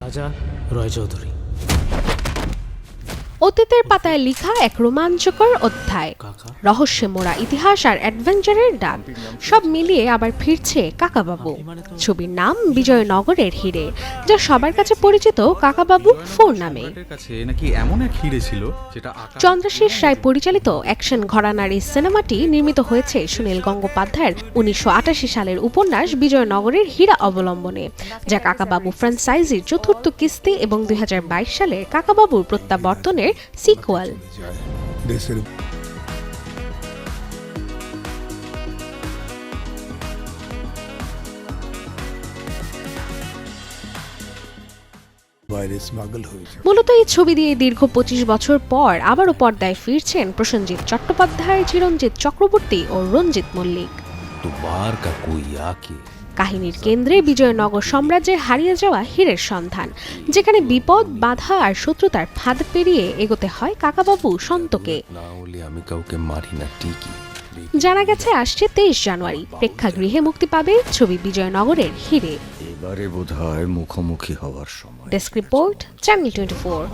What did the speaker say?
খাজা রয় চৌধুরী। অতীতের পাতায় লেখা এক রোমাঞ্চকর অধ্যায়, রহস্যে মোড়া ইতিহাস আর অ্যাডভেঞ্চারের ডাক সব মিলিয়ে আবার ফিরছে কাকাবাবু। ছবির নাম বিজয়নগরের হিরে, যা সবার কাছে পরিচিত কাকাবাবু 4 নামে। চন্দ্রাশিস রায় পরিচালিত অ্যাকশন ঘরানার এই সিনেমাটি নির্মিত হয়েছে সুনীল গঙ্গোপাধ্যায়ের 1988 সালের উপন্যাস বিজয়নগরের হীরা অবলম্বনে, যা কাকাবাবু ফ্র্যাঞ্চাইজির চতুর্থ কিস্তি এবং 2022 সালের কাকাবাবুর প্রত্যাবর্তনের সিকুয়াল। মূলত এই ছবি দিয়ে দীর্ঘ 25 বছর পর আবারও পর্দায় ফিরছেন প্রসেনজিৎ চট্টোপাধ্যায়, চিরঞ্জিত চক্রবর্তী ও রঞ্জিত মল্লিক। কাহিনীর কেন্দ্রে বিজয়নগর সাম্রাজ্যের হারিয়ে যাওয়া হীরের সন্ধান, যেখানে বিপদ, বাধা আর শত্রুতার ফাঁদ পেরিয়ে এগোতে হয় কাকাবাবু সন্তকে। জানা গেছে আসছে 23 জানুয়ারি প্রেক্ষাগৃহে মুক্তি পাবে ছবি বিজয়নগরের হিরে। এবারে বোধহয় মুখোমুখি হওয়ার সময়। Desk report, channel 24।